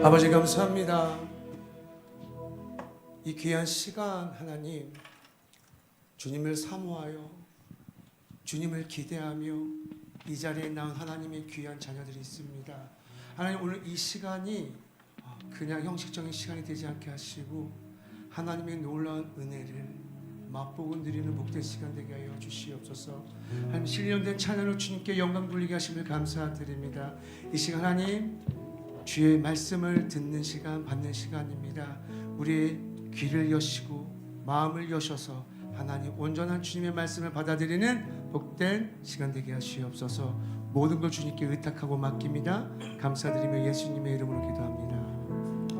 아버지 감사합니다. 이 귀한 시간 하나님, 주님을 사모하여 주님을 기대하며 이 자리에 나온 하나님의 귀한 자녀들이 있습니다. 하나님, 오늘 이 시간이 그냥 형식적인 시간이 되지 않게 하시고 하나님의 놀라운 은혜를 맛보고 누리는 복된 시간 되게 하여 주시옵소서. 하나님, 신령된 찬양으로 주님께 영광 돌리게 하심을 감사드립니다. 이 시간 하나님, 주의 말씀을 듣는 시간, 받는 시간입니다. 우리의 귀를 여시고 마음을 여셔서 하나님 온전한 주님의 말씀을 받아들이는 복된 시간 되게 하시옵소서. 모든 걸 주님께 의탁하고 맡깁니다. 감사드리며 예수님의 이름으로 기도합니다.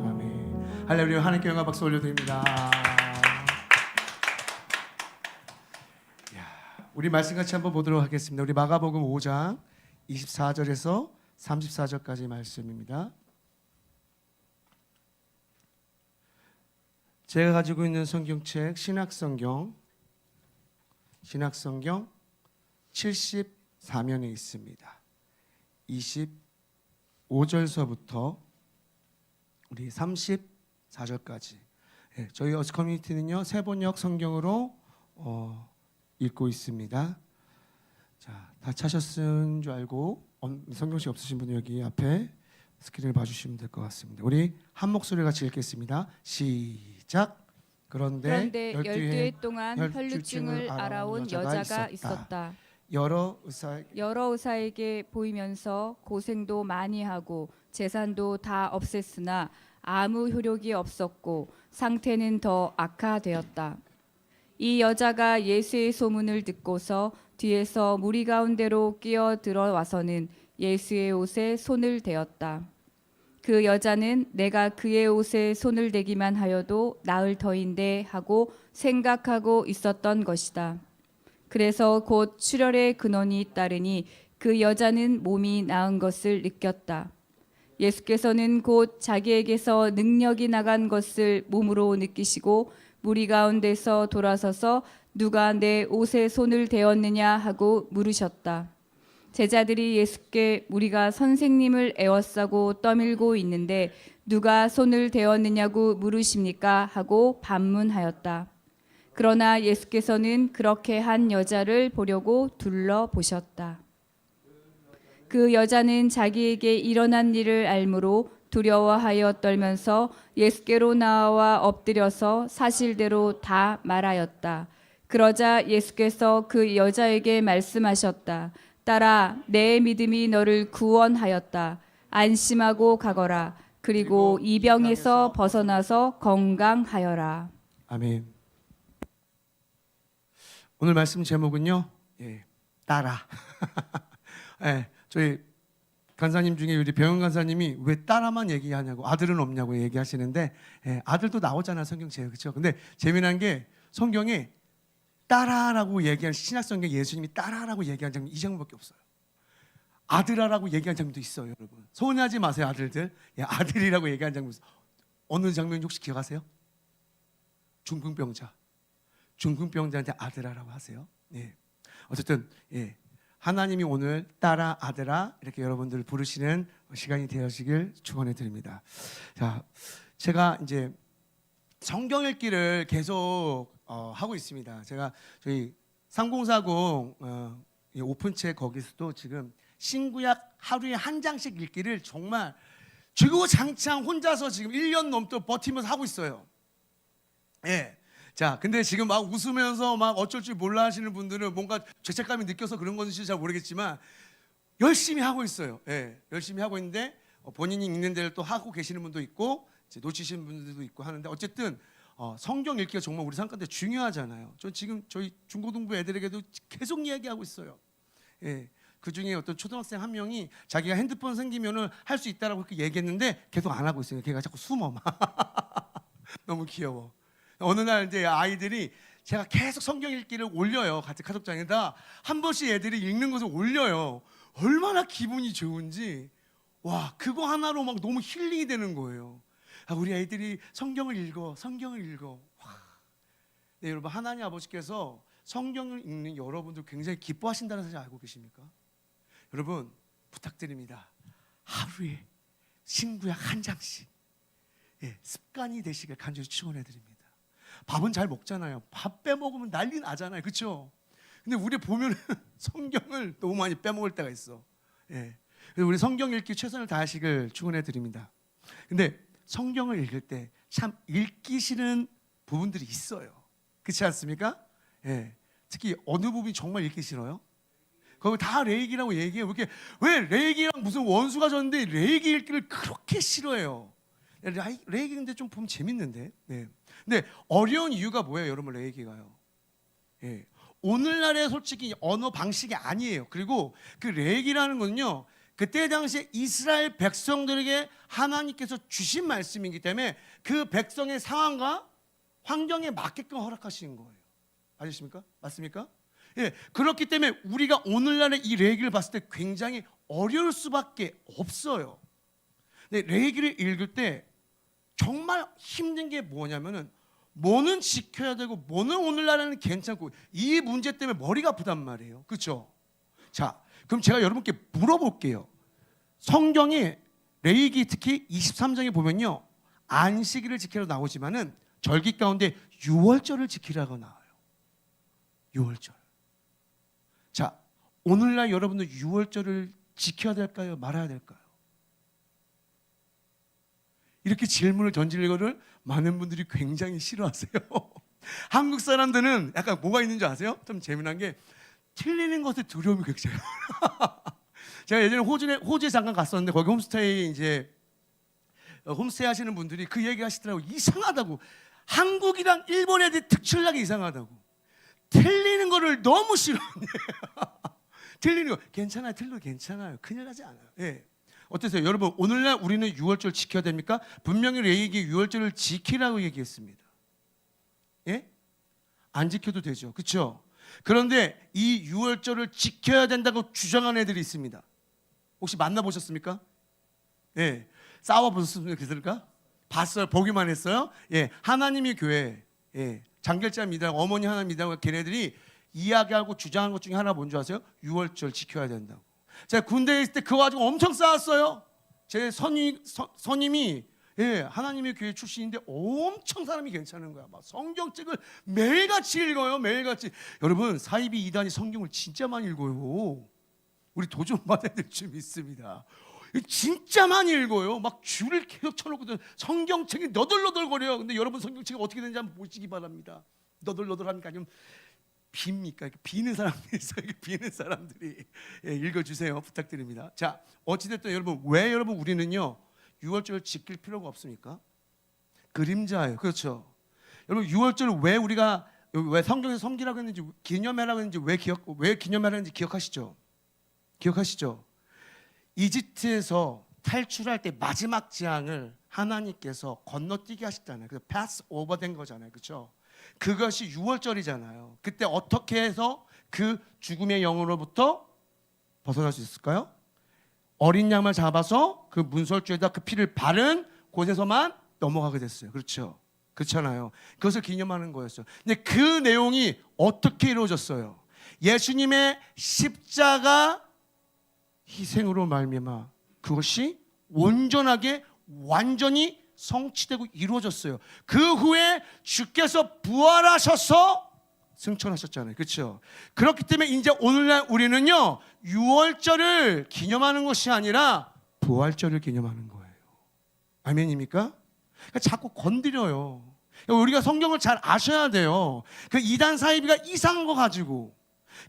아멘. 할렐루야. 하나님께 영광 박수 올려드립니다. 우리 말씀 같이 한번 보도록 하겠습니다. 우리 마가복음 5장 24절에서 34절까지 말씀입니다. 제가 가지고 있는 성경책 신약성경 74면에 있습니다. 25절서부터 우리 34절까지. 저희 어스 커뮤니티는요 세번역 성경으로 읽고 있습니다. 자, 다 차셨은 줄 알고 성경책 없으신 분은 여기 앞에 스크린을 봐주시면 될 것 같습니다. 우리 한 목소리 같이 읽겠습니다. 시작. 그런데 12해 동안 혈루증을 알아온 여자가 있었다. 여러 의사에게 보이면서 고생도 많이 하고 재산도 다 없앴으나 아무 효력이 없었고 상태는 더 악화되었다. 이 여자가 예수의 소문을 듣고서 뒤에서 무리 가운데로 끼어 들어와서는 예수의 옷에 손을 대었다. 그 여자는 내가 그의 옷에 손을 대기만 하여도 나을 터인데 하고 생각하고 있었던 것이다. 그래서 곧 출혈의 근원이 따르니 그 여자는 몸이 나은 것을 느꼈다. 예수께서는 곧 자기에게서 능력이 나간 것을 몸으로 느끼시고 무리 가운데서 돌아서서 누가 내 옷에 손을 대었느냐 하고 물으셨다. 제자들이 예수께 우리가 선생님을 애워싸고 떠밀고 있는데 누가 손을 대었느냐고 물으십니까? 하고 반문하였다. 그러나 예수께서는 그렇게 한 여자를 보려고 둘러보셨다. 그 여자는 자기에게 일어난 일을 알므로 두려워하여 떨면서 예수께로 나와 엎드려서 사실대로 다 말하였다. 그러자 예수께서 그 여자에게 말씀하셨다. 딸아, 내 믿음이 너를 구원하였다. 안심하고 가거라. 그리고 이 병에서 벗어나서 건강하여라. 아멘. 오늘 말씀 제목은요, 따라. 저희 간사님 중에 우리 병원 간사님이 왜 따라만 얘기하냐고, 아들은 없냐고 얘기하시는데, 아들도 나오잖아요, 성경책에. 그렇죠? 근데 재미난 게 성경에 따라라고 얘기한 신약성경 예수님이 따라라고 얘기한 장면 이 장면밖에 없어요. 아들아라고 얘기한 장면도 있어요, 여러분. 서운해하지 마세요, 아들들. 아들이라고 얘기한 장면 어느 장면 혹시 기억하세요? 중풍병자한테 아들아라고 하세요. 어쨌든 하나님이 오늘 딸아 아들아 이렇게 여러분들 부르시는 시간이 되어지길 축원해 드립니다. 자, 제가 이제 성경 읽기를 계속 하고 있습니다. 제가 저희 3040 오픈책 거기서도 지금 신구약 하루에 한 장씩 읽기를 정말 주구장창 혼자서 지금 1년 넘도록 버티면서 하고 있어요. 자, 근데 지금 막 웃으면서 막 어쩔 줄 몰라 하시는 분들은 뭔가 죄책감이 느껴서 그런 건지 잘 모르겠지만 열심히 하고 있어요. 열심히 하고 있는데 본인이 읽는 데를 또 하고 계시는 분도 있고 이제 놓치시는 분들도 있고 하는데 어쨌든 성경 읽기가 정말 우리 삶 가운데 중요하잖아요. 저 지금 저희 중고등부 애들에게도 계속 이야기하고 있어요. 그 중에 어떤 초등학생 한 명이 자기가 핸드폰 생기면은 할 수 있다라고 그렇게 얘기했는데 계속 안 하고 있어요. 걔가 자꾸 숨어. 너무 귀여워. 어느 날 이제 아이들이 제가 계속 성경 읽기를 올려요. 같은 카톡장에다 한 번씩 애들이 읽는 것을 올려요. 얼마나 기분이 좋은지. 와, 그거 하나로 막 너무 힐링이 되는 거예요. 우리 애들이 성경을 읽어. 네, 여러분, 하나님 아버지께서 성경을 읽는 여러분들 굉장히 기뻐하신다는 사실 알고 계십니까? 여러분, 부탁드립니다. 하루에 신구약 한 장씩 습관이 되시길 간절히 축원해 드립니다. 밥은 잘 먹잖아요. 밥 빼먹으면 난리 나잖아요. 그렇죠? 근데 우리 보면 성경을 너무 많이 빼먹을 때가 있어. 그래서 우리 성경 읽기 최선을 다하시길 축원해 드립니다. 근데 성경을 읽을 때 참 읽기 싫은 부분들이 있어요. 그렇지 않습니까? 특히 어느 부분이 정말 읽기 싫어요? 거기 다 레위기라고 얘기해요. 왜 레위기랑 무슨 원수가 졌는데 레위기 읽기를 그렇게 싫어해요? 레위기 근데 좀 보면 재밌는데. 근데 어려운 이유가 뭐예요, 여러분? 레위기가요. 오늘날의 솔직히 언어 방식이 아니에요. 그리고 그 레위기라는 건요, 그때 당시에 이스라엘 백성들에게 하나님께서 주신 말씀이기 때문에 그 백성의 상황과 환경에 맞게끔 허락하시는 거예요. 아시십니까? 맞습니까? 그렇기 때문에 우리가 오늘날의 이 레위기를 봤을 때 굉장히 어려울 수밖에 없어요. 근데 레위기를 읽을 때 정말 힘든 게 뭐냐면은 뭐는 지켜야 되고 뭐는 오늘날에는 괜찮고 이 문제 때문에 머리가 아프단 말이에요. 그렇죠? 자, 그럼 제가 여러분께 물어볼게요. 성경에 레위기 특히 23장에 보면요, 안식일을 지키라고 나오지만은 절기 가운데 유월절을 지키라고 나와요. 유월절. 자, 오늘날 여러분들 유월절을 지켜야 될까요? 말아야 될까요? 이렇게 질문을 던질 거를 많은 분들이 굉장히 싫어하세요. 한국 사람들은 약간 뭐가 있는 줄 아세요? 좀 재미난 게 틀리는 것에 두려움이 굉장히 많아요. 제가 예전에 호주에 잠깐 갔었는데 거기 홈스테이 홈스테이 하시는 분들이 그 얘기 하시더라고요. 이상하다고. 한국이랑 일본 애들이 특출나게 이상하다고. 틀리는 거를 너무 싫어해요. 틀리는 거 괜찮아요. 틀려도 괜찮아요. 큰일 나지 않아요. 어떠세요? 여러분, 오늘날 우리는 유월절 지켜야 됩니까? 분명히 레위기 유월절을 지키라고 얘기했습니다. 안 지켜도 되죠. 그렇죠? 그런데 이 유월절을 지켜야 된다고 주장하는 애들이 있습니다. 혹시 만나보셨습니까? 싸워보셨습니까? 봤어요? 보기만 했어요? 하나님의 교회, 장결자 믿으라고, 어머니 하나 믿으라고 걔네들이 이야기하고 주장하는 것 중에 하나 뭔지 아세요? 유월절 지켜야 된다고. 제가 군대에 있을 때 그거 가지고 엄청 싸웠어요. 제 선임이 하나님의 교회 출신인데 엄청 사람이 괜찮은 거야. 막 성경책을 매일같이 읽어요. 매일같이. 여러분, 사이비 이단이 성경을 진짜 많이 읽어요. 우리 도전 받아야 될 줄 믿습니다. 진짜 많이 읽어요. 막 줄을 계속 쳐놓고 성경책이 너덜너덜거려요. 근데 여러분 성경책이 어떻게 되는지 한번 보시기 바랍니다. 너덜너덜하니까 아니면 빕니까? 비는 사람들이 있어요. 비는 사람들이. 읽어주세요. 부탁드립니다. 자, 어찌됐든 여러분, 왜 여러분 우리는요 유월절을 지킬 필요가 없습니까? 그림자예요. 그렇죠? 여러분, 유월절을 왜 우리가 왜 성경에서 섬기라고 했는지, 기념해라고 했는지, 왜 기념해라고 했는지 기억하시죠? 기억하시죠? 이집트에서 탈출할 때 마지막 재앙을 하나님께서 건너뛰게 하셨잖아요. 그래서 패스 오버된 거잖아요. 그렇죠? 그것이 유월절이잖아요. 그때 어떻게 해서 그 죽음의 영으로부터 벗어날 수 있을까요? 어린 양을 잡아서 그 문설주에다 그 피를 바른 곳에서만 넘어가게 됐어요. 그렇죠? 그렇잖아요. 그것을 기념하는 거였어요. 근데 그 내용이 어떻게 이루어졌어요? 예수님의 십자가 희생으로 말미암아 그것이 온전하게 완전히 성취되고 이루어졌어요. 그 후에 주께서 부활하셔서 승천하셨잖아요. 그렇죠? 그렇기 때문에 이제 오늘날 우리는요 유월절을 기념하는 것이 아니라 부활절을 기념하는 거예요. 아멘입니까? 그러니까 자꾸 건드려요. 우리가 성경을 잘 아셔야 돼요. 그 이단 사이비가 이상한 거 가지고.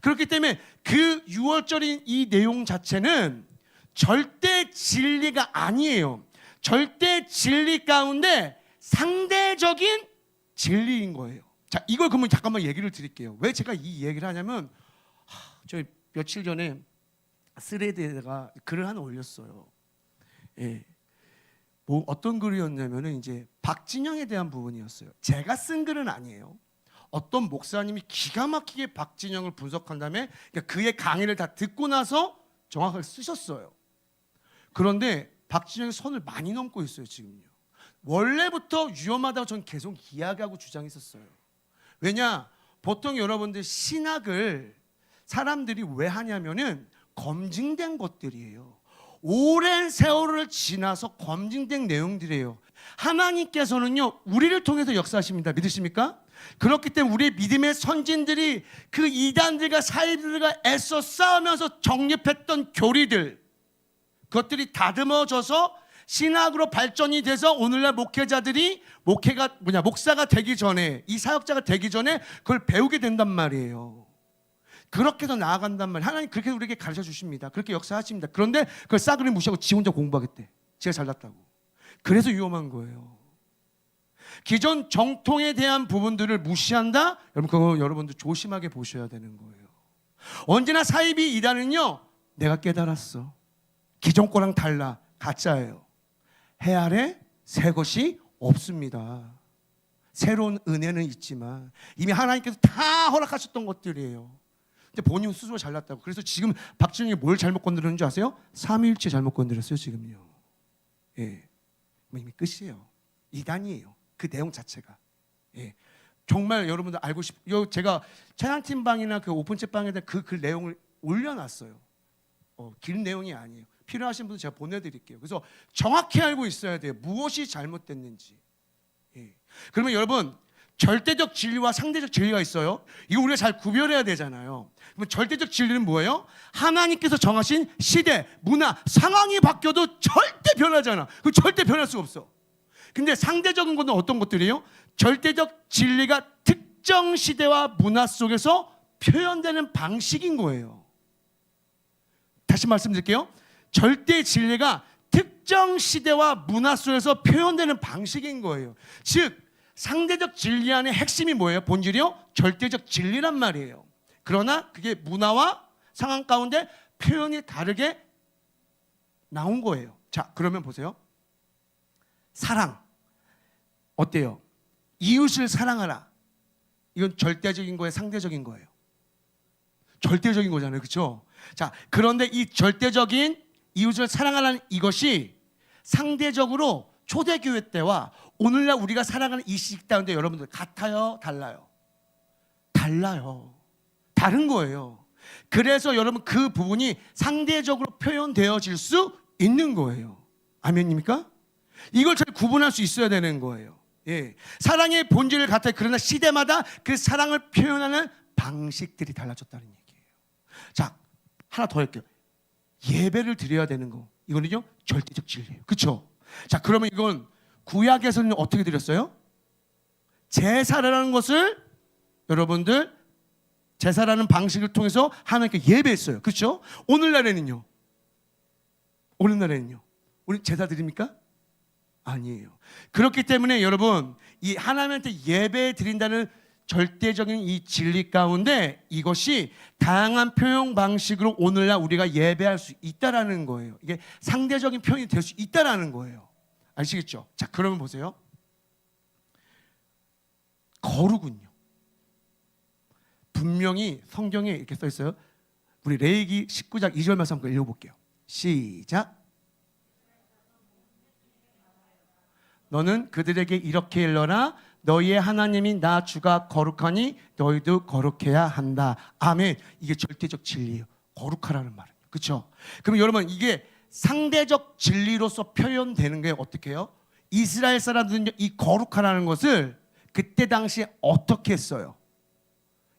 그렇기 때문에 그 유월절인 이 내용 자체는 절대 진리가 아니에요. 절대 진리 가운데 상대적인 진리인 거예요. 자, 이걸 그러면 잠깐만 얘기를 드릴게요. 왜 제가 이 얘기를 하냐면 저 며칠 전에 스레드에다가 글을 하나 올렸어요. 뭐 어떤 글이었냐면은 이제 박진영에 대한 부분이었어요. 제가 쓴 글은 아니에요. 어떤 목사님이 기가 막히게 박진영을 분석한 다음에 그의 강의를 다 듣고 나서 정확하게 쓰셨어요. 그런데 박진영이 선을 많이 넘고 있어요. 지금요. 원래부터 위험하다고 저는 계속 이야기하고 주장했었어요. 왜냐? 보통 여러분들 신학을 사람들이 왜 하냐면은 검증된 것들이에요. 오랜 세월을 지나서 검증된 내용들이에요. 하나님께서는요, 우리를 통해서 역사하십니다. 믿으십니까? 그렇기 때문에 우리의 믿음의 선진들이 그 이단들과 사이들과 애써 싸우면서 정립했던 교리들, 그것들이 다듬어져서 신학으로 발전이 돼서 오늘날 목사가 되기 전에, 이 사역자가 되기 전에 그걸 배우게 된단 말이에요. 그렇게 해서 나아간단 말이에요. 하나님 그렇게 우리에게 가르쳐 주십니다. 그렇게 역사하십니다. 그런데 그걸 싸그리 무시하고 지 혼자 공부하겠대. 지가 잘났다고. 그래서 위험한 거예요. 기존 정통에 대한 부분들을 무시한다? 여러분, 그거 여러분들 조심하게 보셔야 되는 거예요. 언제나 사이비 이단은요, 내가 깨달았어. 기존 거랑 달라. 가짜예요. 해 아래 새 것이 없습니다. 새로운 은혜는 있지만 이미 하나님께서 다 허락하셨던 것들이에요. 근데 본인 스스로 잘났다고. 그래서 지금 박준영이 뭘 잘못 건드렸는지 아세요? 삼위일체 잘못 건드렸어요 지금요. 예, 이미 끝이에요. 이단이에요. 그 내용 자체가. 예, 정말 여러분들 알고 제가 찬양팀방이나 그 오픈챗방에다 그 내용을 올려놨어요. 긴 내용이 아니에요. 필요하신 분들 제가 보내드릴게요. 그래서 정확히 알고 있어야 돼요. 무엇이 잘못됐는지. 예. 그러면 여러분, 절대적 진리와 상대적 진리가 있어요. 이거 우리가 잘 구별해야 되잖아요. 그럼 절대적 진리는 뭐예요? 하나님께서 정하신 시대, 문화, 상황이 바뀌어도 절대 변하지 않아. 그 절대 변할 수가 없어. 근데 상대적인 것은 어떤 것들이에요? 절대적 진리가 특정 시대와 문화 속에서 표현되는 방식인 거예요. 다시 말씀드릴게요. 절대 진리가 특정 시대와 문화 속에서 표현되는 방식인 거예요. 즉 상대적 진리 안의 핵심이 뭐예요? 본질이요? 절대적 진리란 말이에요. 그러나 그게 문화와 상황 가운데 표현이 다르게 나온 거예요. 자, 그러면 보세요. 사랑 어때요? 이웃을 사랑하라. 이건 절대적인 거예요? 상대적인 거예요? 절대적인 거잖아요. 그렇죠? 자, 그런데 이 절대적인 이웃을 사랑하라는 이것이 상대적으로 초대교회 때와 오늘날 우리가 살아가는 이 시기 가운데 여러분들 같아요? 달라요? 달라요. 다른 거예요. 그래서 여러분 그 부분이 상대적으로 표현되어질 수 있는 거예요. 아멘입니까? 이걸 잘 구분할 수 있어야 되는 거예요. 예. 사랑의 본질을 같아요. 그러나 시대마다 그 사랑을 표현하는 방식들이 달라졌다는 얘기예요. 자, 하나 더 할게요. 예배를 드려야 되는 거. 이거는요, 절대적 진리예요. 그렇죠? 자, 그러면 이건 구약에서는 어떻게 드렸어요? 제사라는 것을 여러분들 제사라는 방식을 통해서 하나님께 예배했어요. 그렇죠? 오늘날에는요. 우리 제사 드립니까? 아니에요. 그렇기 때문에 여러분 이 하나님한테 예배 드린다는 절대적인 이 진리 가운데 이것이 다양한 표현 방식으로 오늘날 우리가 예배할 수 있다라는 거예요. 이게 상대적인 표현이 될 수 있다라는 거예요. 아시겠죠? 자, 그러면 보세요. 거룩은요. 분명히 성경에 이렇게 써 있어요. 우리 레위기 19장 2절 말씀 한번 읽어볼게요. 시작. 너는 그들에게 이렇게 일러라. 너희의 하나님인 나 주가 거룩하니 너희도 거룩해야 한다. 아멘. 이게 절대적 진리예요. 거룩하라는 말은. 그렇죠? 그럼 여러분 이게 상대적 진리로서 표현되는 게 어떻게 해요? 이스라엘 사람들은 이 거룩하라는 것을 그때 당시에 어떻게 했어요?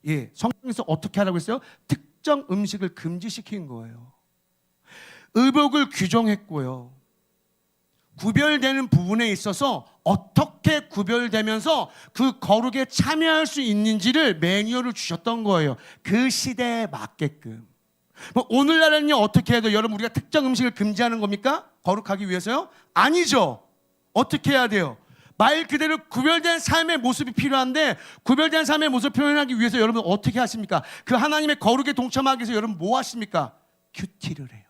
예, 성경에서 어떻게 하라고 했어요? 특정 음식을 금지시킨 거예요. 의복을 규정했고요. 구별되는 부분에 있어서 어떻게 구별되면서 그 거룩에 참여할 수 있는지를 매뉴얼을 주셨던 거예요. 그 시대에 맞게끔. 오늘날은요 어떻게 해도 여러분 우리가 특정 음식을 금지하는 겁니까? 거룩하기 위해서요? 아니죠. 어떻게 해야 돼요? 말 그대로 구별된 삶의 모습이 필요한데 구별된 삶의 모습을 표현하기 위해서 여러분 어떻게 하십니까? 그 하나님의 거룩에 동참하기 위해서 여러분 뭐 하십니까? 큐티를 해요.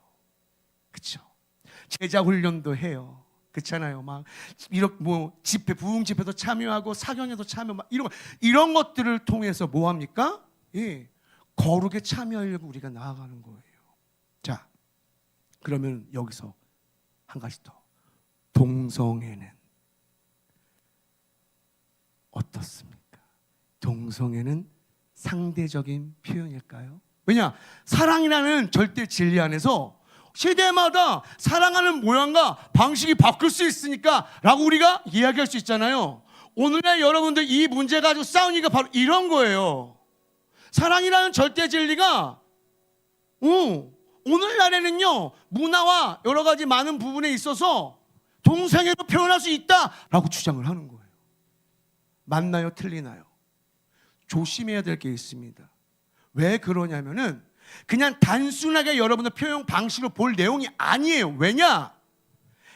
그렇죠? 제자 훈련도 해요. 그렇잖아요. 막 이렇게 뭐 집회, 부흥 집회도 참여하고 사경에도 참여, 막 이런 것들을 통해서 뭐 합니까? 예, 거룩에 참여하려고 우리가 나아가는 거예요. 자, 그러면 여기서 한 가지 더. 동성애는 어떻습니까? 동성애는 상대적인 표현일까요? 왜냐? 사랑이라는 절대 진리 안에서 시대마다 사랑하는 모양과 방식이 바뀔 수 있으니까 라고 우리가 이야기할 수 있잖아요. 오늘날 여러분들 이 문제 가지고 싸우니까 바로 이런 거예요. 사랑이라는 절대 진리가 오늘날에는요 문화와 여러 가지 많은 부분에 있어서 동성애로 표현할 수 있다라고 주장을 하는 거예요. 맞나요? 틀리나요? 조심해야 될 게 있습니다. 왜 그러냐면은 그냥 단순하게 여러분의 표현 방식으로 볼 내용이 아니에요. 왜냐?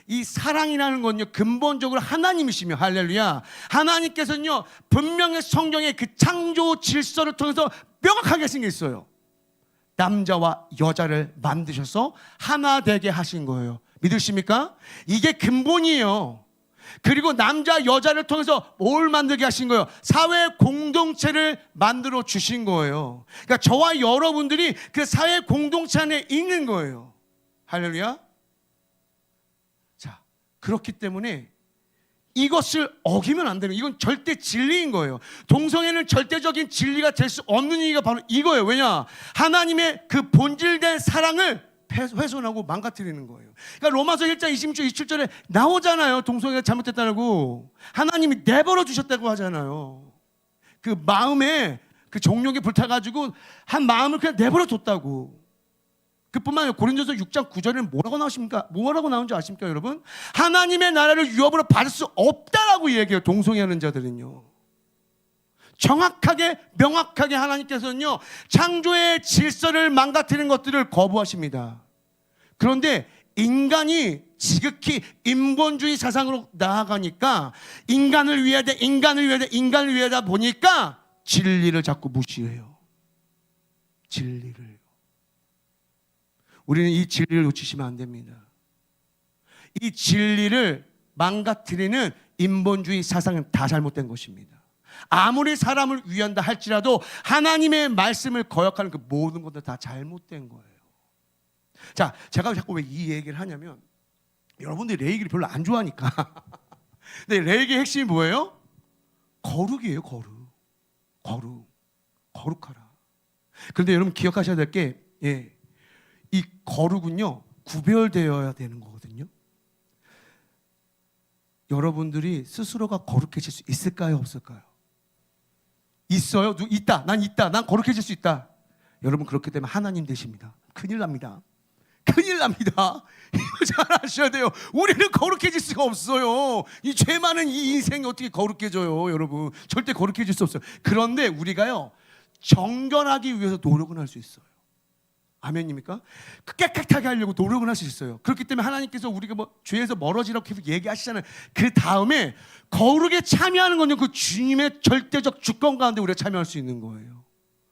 이 사랑이라는 건요 근본적으로 하나님이시며, 할렐루야, 하나님께서는요 분명히 성경의 그 창조 질서를 통해서 명확하게 생겼어요. 남자와 여자를 만드셔서 하나 되게 하신 거예요. 믿으십니까? 이게 근본이에요. 그리고 남자 여자를 통해서 뭘 만들게 하신 거예요? 사회 공동체를 만들어 주신 거예요. 그러니까 저와 여러분들이 그 사회 공동체 안에 있는 거예요. 할렐루야. 자, 그렇기 때문에 이것을 어기면 안 되는, 이건 절대 진리인 거예요. 동성애는 절대적인 진리가 될 수 없는 이유가 바로 이거예요. 왜냐? 하나님의 그 본질된 사랑을 훼손하고 망가뜨리는 거예요. 그러니까 로마서 1장 26절 27절에 나오잖아요. 동성애가 잘못됐다고 하나님이 내버려 두셨다고 하잖아요. 그 마음에 그 정욕이 불타가지고 한 마음을 그냥 내버려 뒀다고. 그뿐만 아니라 고린도서 6장 9절에는 뭐라고 나오십니까? 뭐라고 나오는지 아십니까, 여러분? 하나님의 나라를 유업으로 받을 수 없다라고 얘기해요. 동성애하는 자들은요. 정확하게 명확하게 하나님께서는요 창조의 질서를 망가뜨리는 것들을 거부하십니다. 그런데 인간이 지극히 인본주의 사상으로 나아가니까 인간을 위해야 돼, 인간을 위해야 돼, 인간을 위하다 보니까 진리를 자꾸 무시해요. 진리를. 우리는 이 진리를 놓치시면 안 됩니다. 이 진리를 망가뜨리는 인본주의 사상은 다 잘못된 것입니다. 아무리 사람을 위한다 할지라도 하나님의 말씀을 거역하는 그 모든 것들 다 잘못된 거예요. 자, 제가 자꾸 왜 이 얘기를 하냐면 여러분들이 내 얘기를 별로 안 좋아하니까. 근데 내 얘기의 핵심이 뭐예요? 거룩이에요. 거룩하라. 그런데 여러분 기억하셔야 될 게 이 거룩은요 구별되어야 되는 거거든요. 여러분들이 스스로가 거룩해질 수 있을까요? 없을까요? 있어요? 있다. 난 있다. 난 거룩해질 수 있다. 여러분 그렇게 되면 하나님 되십니다. 큰일 납니다. 이거 잘 아셔야 돼요. 우리는 거룩해질 수가 없어요. 이 죄 많은 이 인생이 어떻게 거룩해져요, 여러분? 절대 거룩해질 수 없어요. 그런데 우리가요 정결하기 위해서 노력은 할 수 있어요. 아멘입니까? 깨끗하게 하려고 노력은 할 수 있어요. 그렇기 때문에 하나님께서 우리가 뭐 죄에서 멀어지라고 계속 얘기하시잖아요. 그 다음에 거룩에 참여하는 건요 그 주님의 절대적 주권 가운데 우리가 참여할 수 있는 거예요.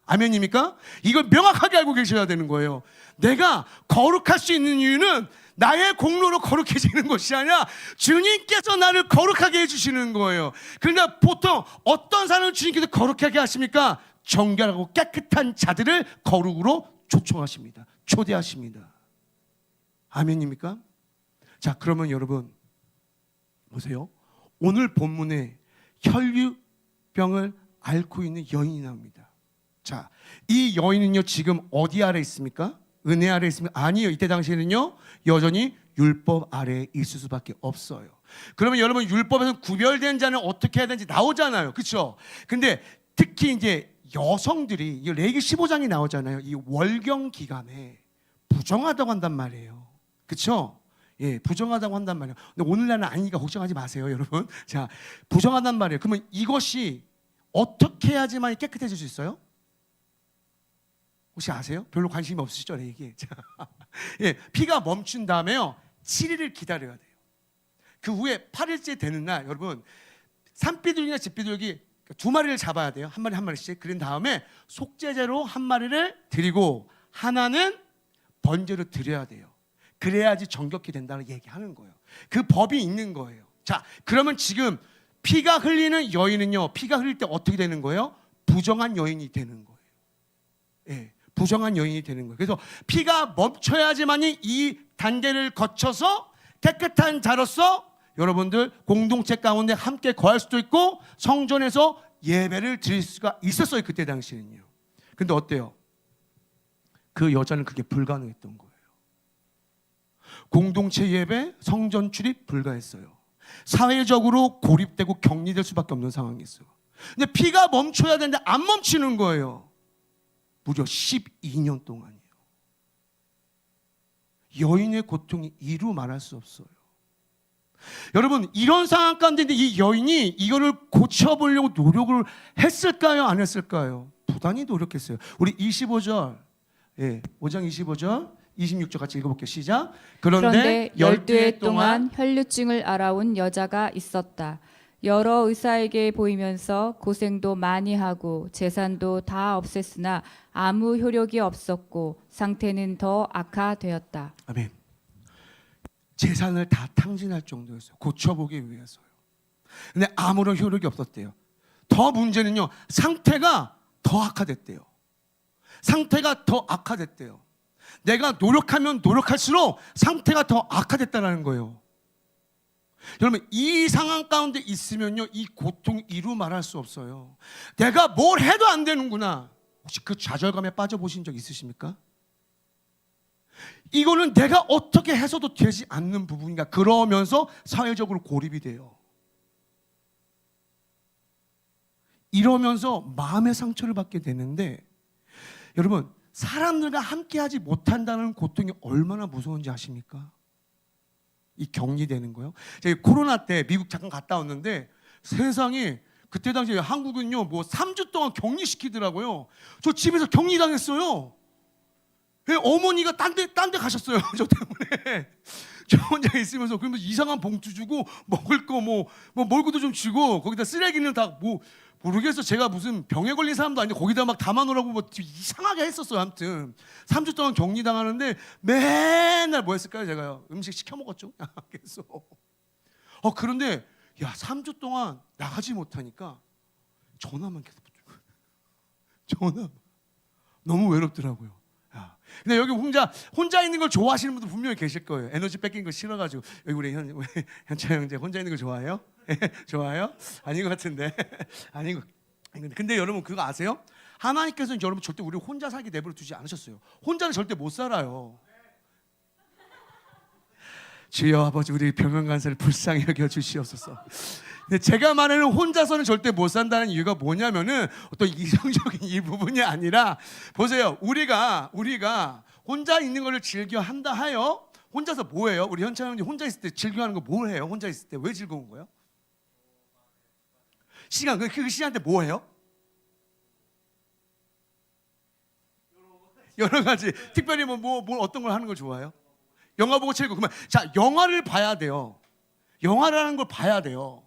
아멘입니까? 이걸 명확하게 알고 계셔야 되는 거예요. 내가 거룩할 수 있는 이유는 나의 공로로 거룩해지는 것이 아니라 주님께서 나를 거룩하게 해주시는 거예요. 그러나 보통 어떤 사람을 주님께서 거룩하게 하십니까? 정결하고 깨끗한 자들을 거룩으로 초청하십니다. 초대하십니다. 아멘입니까? 자, 그러면 여러분 보세요. 오늘 본문에 혈류병을 앓고 있는 여인이 나옵니다. 자, 이 여인은요 지금 어디 아래 있습니까? 은혜 아래 있습니까? 아니요. 이때 당시에는요 여전히 율법 아래에 있을 수밖에 없어요. 그러면 여러분 율법에서 구별된 자는 어떻게 해야 되는지 나오잖아요. 그렇죠? 근데 특히 이제 여성들이 레위기 15장이 나오잖아요. 이 월경 기간에 부정하다고 한단 말이에요. 그렇죠? 예, 부정하다고 한단 말이에요. 근데 오늘날은 아니니까 걱정하지 마세요, 여러분. 자, 부정하단 말이에요. 그러면 이것이 어떻게 해야지만 깨끗해질 수 있어요? 혹시 아세요? 별로 관심이 없으시죠? 레위기. 예, 피가 멈춘 다음에요 7일을 기다려야 돼요. 그 후에 8일째 되는 날 여러분 산비둘기나 집비둘기 두 마리를 잡아야 돼요. 한 마리씩. 그런 다음에 속죄제로 한 마리를 드리고 하나는 번제로 드려야 돼요. 그래야지 정결히 된다는 얘기하는 거예요. 그 법이 있는 거예요. 자, 그러면 지금 피가 흘리는 여인은요 피가 흘릴 때 어떻게 되는 거예요? 부정한 여인이 되는 거예요. 예, 부정한 여인이 되는 거예요. 그래서 피가 멈춰야지만이 이 단계를 거쳐서 깨끗한 자로서 여러분들 공동체 가운데 함께 거할 수도 있고 성전에서 예배를 드릴 수가 있었어요. 그때 당시에는요. 근데 어때요? 그 여자는 그게 불가능했던 거예요. 공동체 예배, 성전 출입 불가했어요. 사회적으로 고립되고 격리될 수밖에 없는 상황이었어요. 근데 피가 멈춰야 되는데 안 멈추는 거예요. 무려 12년 동안이에요. 여인의 고통이 이루 말할 수 없어요. 여러분, 이런 상황 가운데 이 여인이 이거를 고쳐보려고 노력을 했을까요? 안 했을까요? 부단히 노력했어요. 우리 25절, 5장 25절, 26절 같이 읽어볼게요. 시작. 그런데 12해 동안 혈류증을 알아온 여자가 있었다. 여러 의사에게 보이면서 고생도 많이 하고 재산도 다 없앴으나 아무 효력이 없었고 상태는 더 악화되었다. 아멘. 재산을 다 탕진할 정도였어요. 고쳐보기 위해서요. 근데 아무런 효력이 없었대요. 더 문제는요, 상태가 더 악화됐대요. 상태가 더 악화됐대요. 내가 노력하면 노력할수록 상태가 더 악화됐다는 거예요. 여러분, 이 상황 가운데 있으면요, 이 고통 이루 말할 수 없어요. 내가 뭘 해도 안 되는구나. 혹시 그 좌절감에 빠져보신 적 있으십니까? 이거는 내가 어떻게 해서도 되지 않는 부분인가. 그러면서 사회적으로 고립이 돼요. 이러면서 마음의 상처를 받게 되는데, 여러분, 사람들과 함께하지 못한다는 고통이 얼마나 무서운지 아십니까? 이 격리되는 거요. 제가 코로나 때 미국 잠깐 갔다 왔는데 세상에 그때 당시에 한국은요 뭐 3주 동안 격리시키더라고요. 저 집에서 격리당했어요. 어머니가 딴 데 가셨어요. 저 때문에. 저 혼자 있으면서 그러면서 이상한 봉투 주고 먹을 거 뭐 몰구도 좀 주고 거기다 쓰레기는 다 뭐 모르겠어. 제가 무슨 병에 걸린 사람도 아니고 거기다 막 담아놓으라고 뭐 이상하게 했었어요. 아무튼 3주 동안 격리당하는데 맨날 뭐 했을까요? 제가요 음식 시켜 먹었죠. 계속. 그런데 야 3주 동안 나가지 못하니까 전화만 계속 붙고 전화 너무 외롭더라고요. 야. 근데 여기 혼자 있는 걸 좋아하시는 분들 분명히 계실 거예요. 에너지 뺏긴 거 싫어가지고. 여기 우리 현철 형제 혼자 있는 거 좋아해요? 좋아요? 아닌 것 같은데. 아닌 것. 근데 여러분 그거 아세요? 하나님께서는 여러분 절대 우리 혼자 살게 내버려 두지 않으셨어요. 혼자는 절대 못 살아요. 주여 아버지 우리 병원 간사를 불쌍히 여겨 주시옵소서. 근데 제가 말하는 혼자서는 절대 못 산다는 이유가 뭐냐면은 어떤 이성적인 이 부분이 아니라 보세요. 우리가 혼자 있는 것을 즐겨 한다 하여 혼자서 뭐 해요? 우리 현찬 형님 혼자 있을 때 즐겨하는 거 뭘 해요? 혼자 있을 때 왜 즐거운 거예요? 시간 그 시간 때 뭐 해요? 여러 가지 특별히 뭐 어떤 걸 하는 걸 좋아해요? 영화 보고 즐거워. 그러면 자 영화를 봐야 돼요. 영화라는 걸 봐야 돼요.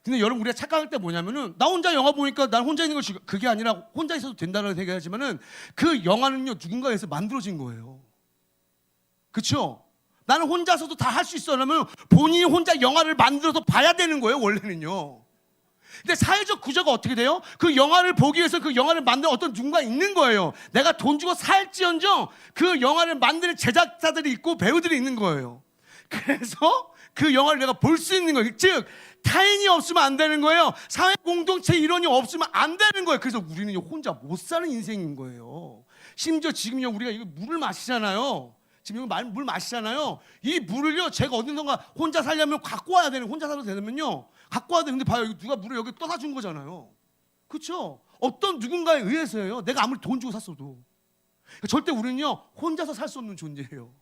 근데 여러분 우리가 착각할 때 뭐냐면은 나 혼자 영화 보니까 난 혼자 있는 걸 그게 아니라 혼자 있어도 된다는 얘기하지만은 그 영화는요 누군가에서 만들어진 거예요. 그렇죠? 나는 혼자서도 다 할 수 있어. 그러면 본인이 혼자 영화를 만들어서 봐야 되는 거예요 원래는요. 근데 사회적 구조가 어떻게 돼요? 그 영화를 보기 위해서 그 영화를 만드는 어떤 누군가 있는 거예요. 내가 돈 주고 살지언정 그 영화를 만드는 제작자들이 있고 배우들이 있는 거예요. 그래서 그 영화를 내가 볼 수 있는 거예요. 즉 타인이 없으면 안 되는 거예요. 사회 공동체 일원이 없으면 안 되는 거예요. 그래서 우리는 혼자 못 사는 인생인 거예요. 심지어 지금요 우리가 이거 물을 마시잖아요. 지금 이거 물 마시잖아요. 이 물을요 제가 어딘가 혼자 살려면 갖고 와야 되는, 혼자 살아도 되면요 갖고 와야 되는데 봐요, 누가 물을 여기 떠다 준 거잖아요. 그렇죠? 어떤 누군가에 의해서예요. 내가 아무리 돈 주고 샀어도. 절대 우리는요 혼자서 살 수 없는 존재예요.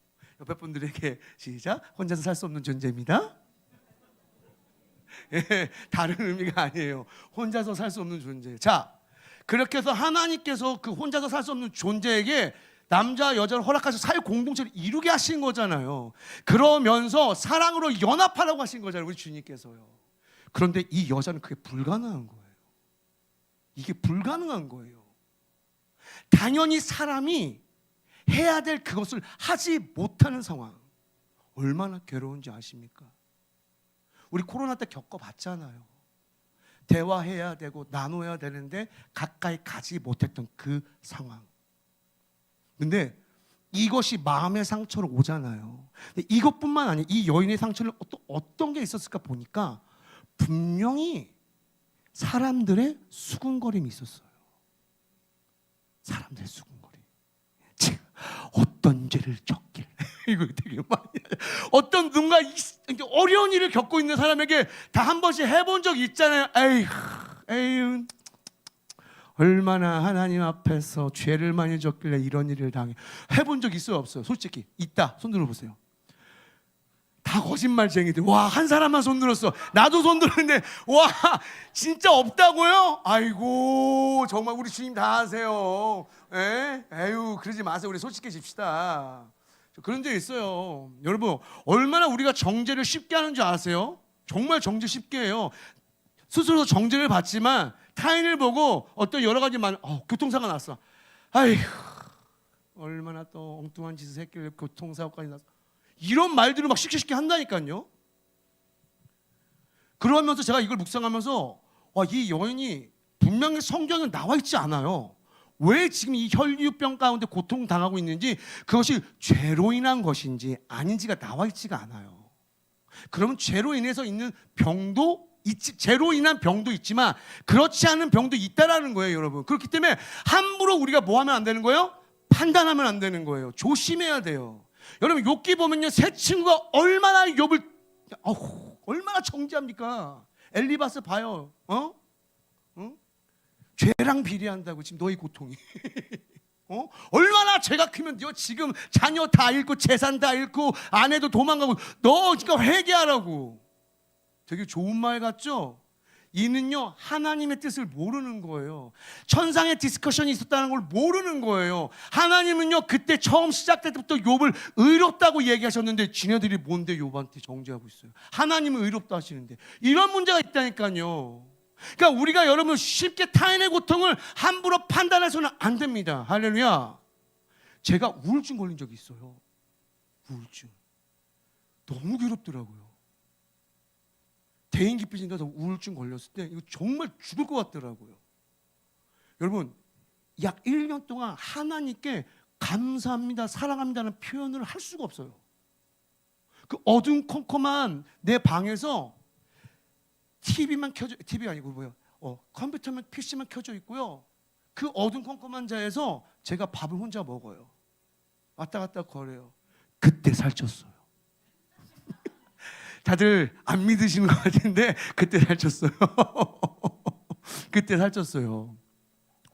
옆에 분들에게 시작. 혼자서 살 수 없는 존재입니다. 예, 다른 의미가 아니에요. 혼자서 살 수 없는 존재. 자, 그렇게 해서 하나님께서 그 혼자서 살 수 없는 존재에게 남자 여자를 허락하셔서 사회 공동체를 이루게 하신 거잖아요. 그러면서 사랑으로 연합하라고 하신 거잖아요. 우리 주님께서요. 그런데 이 여자는 그게 불가능한 거예요. 이게 불가능한 거예요. 당연히 사람이 해야 될 그것을 하지 못하는 상황. 얼마나 괴로운지 아십니까? 우리 코로나 때 겪어봤잖아요. 대화해야 되고 나눠야 되는데 가까이 가지 못했던 그 상황. 근데 이것이 마음의 상처로 오잖아요. 근데 이것뿐만 아니에요. 이 여인의 상처는 어떤 게 있었을까 보니까 분명히 사람들의 수군거림이 있었어요. 사람들의 수군거림. 어떤 죄를 졌길 이거 되게 많이 어떤 누군가 어려운 일을 겪고 있는 사람에게 다 한 번씩 해본 적 있잖아요. 에휴, 얼마나 하나님 앞에서 죄를 많이 졌길래 이런 일을 당해. 해본 적 있어요, 없어요? 솔직히 있다. 손 들어보세요. 다 거짓말쟁이들. 와, 한 사람만 손 들었어. 나도 손 들었는데 와, 진짜 없다고요? 아이고, 정말 우리 주님 다 아세요. 에휴, 그러지 마세요. 우리 솔직해집시다. 그런 적 있어요. 여러분, 얼마나 우리가 정죄를 쉽게 하는 줄 아세요? 정말 정죄 쉽게 해요. 스스로 정죄를 받지만 타인을 보고 어떤 여러 가지 교통사고가 났어. 아이고, 얼마나 또 엉뚱한 짓을 했길래 교통사고까지 났어. 이런 말들을 막 쉽게 한다니까요. 그러면서 제가 이걸 묵상하면서 이 여인이 분명히 성경에 나와 있지 않아요. 왜 지금 이 혈류병 가운데 고통당하고 있는지, 그것이 죄로 인한 것인지 아닌지가 나와 있지가 않아요. 그러면 죄로 인해서 있는 병도 죄로 인한 병도 있지만 그렇지 않은 병도 있다라는 거예요, 여러분. 그렇기 때문에 함부로 우리가 뭐 하면 안 되는 거예요? 판단하면 안 되는 거예요. 조심해야 돼요. 여러분, 욥기 보면요, 세 친구가 얼마나 욥을 얼마나 정죄합니까? 엘리바스 봐요. 죄랑 비례한다고 지금 너희 고통이. 얼마나 죄가 크면 너 지금 자녀 다 잃고 재산 다 잃고 아내도 도망가고 너 지금 회개하라고. 되게 좋은 말 같죠? 이는요, 하나님의 뜻을 모르는 거예요. 천상의 디스커션이 있었다는 걸 모르는 거예요. 하나님은요, 그때 처음 시작될 때부터 욥을 의롭다고 얘기하셨는데 지네들이 뭔데 욥한테 정죄하고 있어요. 하나님은 의롭다 하시는데. 이런 문제가 있다니까요. 그러니까 우리가 여러분 쉽게 타인의 고통을 함부로 판단해서는 안 됩니다. 할렐루야. 제가 우울증 걸린 적이 있어요. 우울증. 너무 괴롭더라고요. 대인기피증 가서 우울증 걸렸을 때 이거 정말 죽을 것 같더라고요. 여러분, 약 1년 동안 하나님께 감사합니다, 사랑합니다는 표현을 할 수가 없어요. 그 어둠컴컴한 내 방에서 TV만 켜져, TV가 아니고 뭐야, 컴퓨터만, PC만 켜져 있고요. 그 어둠컴컴한 자에서 제가 밥을 혼자 먹어요. 왔다 갔다 거려요. 그때 살쪘어요. 다들 안 믿으시는 것 같은데 그때 살쪘어요. 그때 살쪘어요.